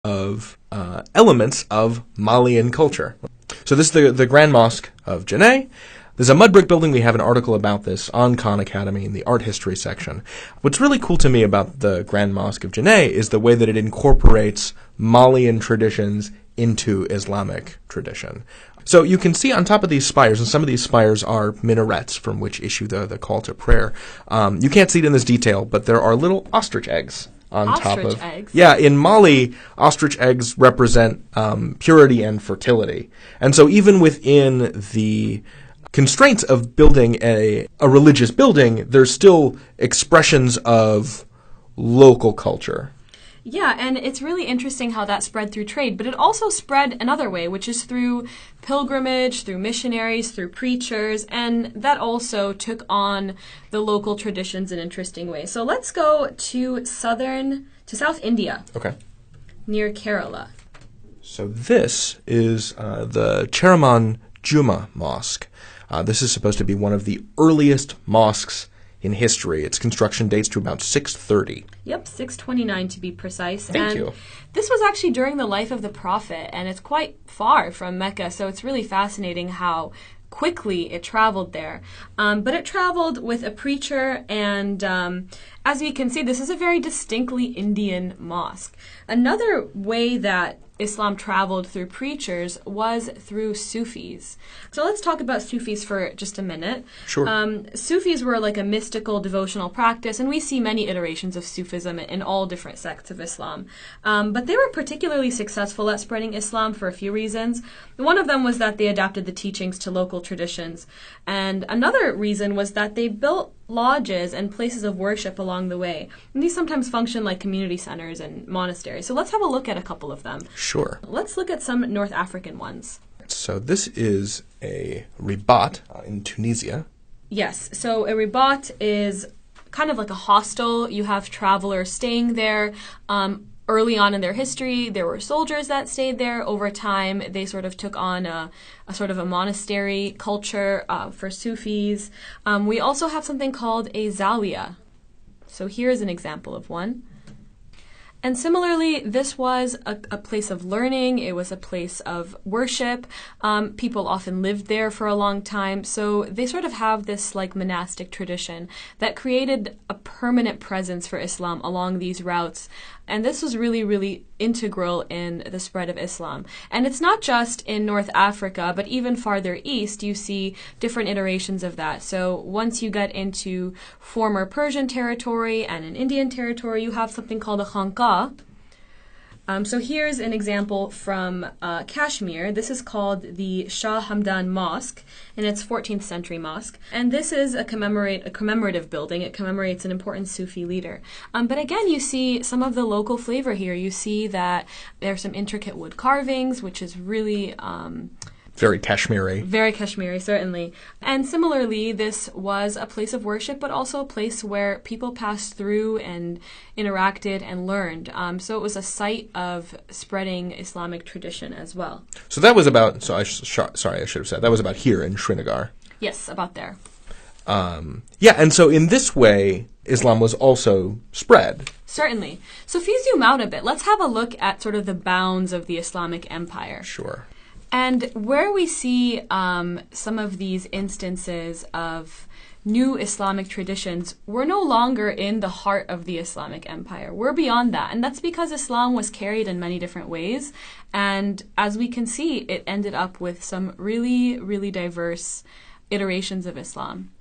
of elements of Malian culture. So this is the Grand Mosque of Djenné. There's a mud brick building. We have an article about this on Khan Academy in the art history section. What's really cool to me about the Grand Mosque of Djenné is the way that it incorporates Malian traditions into Islamic tradition. So you can see on top of these spires, and some of these spires are minarets from which issue the call to prayer. You can't see it in this detail, but there are little ostrich eggs on top of. Ostrich eggs? Yeah, in Mali, ostrich eggs represent purity and fertility. And so even within the constraints of building a religious building, there's still expressions of local culture. Yeah, and it's really interesting how that spread through trade, but it also spread another way, which is through pilgrimage, through missionaries, through preachers, and that also took on the local traditions in interesting ways. So let's go to South India. Okay. Near Kerala. So this is the Cheraman Juma Mosque. This is supposed to be one of the earliest mosques in history. Its construction dates to about 630. Yep, 629 to be precise. Thank you. This was actually during the life of the Prophet, and it's quite far from Mecca, so it's really fascinating how quickly it traveled there. But it traveled with a preacher, and as we can see, this is a very distinctly Indian mosque. Another way that Islam traveled through preachers was through Sufis. So let's talk about Sufis for just a minute. Sure. Sufis were like a mystical devotional practice, and we see many iterations of Sufism in all different sects of Islam. But they were particularly successful at spreading Islam for a few reasons. One of them was that they adapted the teachings to local traditions. And another reason was that they built lodges and places of worship along the way. And these sometimes function like community centers and monasteries. So let's have a look at a couple of them. Sure. Let's look at some North African ones. So this is a ribat in Tunisia. Yes. So a ribat is kind of like a hostel. You have travelers staying there. Early on in their history, there were soldiers that stayed there. Over time, they sort of took on a sort of a monastery culture for Sufis. We also have something called a zawiya. So here's an example of one. And similarly, this was a place of learning. It was a place of worship. People often lived there for a long time. So they sort of have this like monastic tradition that created a permanent presence for Islam along these routes. And this was really, really integral in the spread of Islam. And it's not just in North Africa, but even farther east, you see different iterations of that. So once you get into former Persian territory and in Indian territory, you have something called a khanqa. So here's an example from Kashmir. This is called the Shah Hamdan Mosque, and it's 14th century mosque. And this is a commemorative building. It commemorates an important Sufi leader. But again, you see some of the local flavor here. You see that there's some intricate wood carvings, which is really very Kashmiri. Very Kashmiri, certainly. And similarly, this was a place of worship, but also a place where people passed through and interacted and learned. So it was a site of spreading Islamic tradition as well. So that was about, I should have said, that was about here in Srinagar. Yes, about there. Yeah, and so in this way, Islam was also spread. Certainly. So if you zoom out a bit, let's have a look at sort of the bounds of the Islamic empire. Sure. And where we see some of these instances of new Islamic traditions, we're no longer in the heart of the Islamic empire. We're beyond that. And that's because Islam was carried in many different ways. And as we can see, it ended up with some really, really diverse iterations of Islam.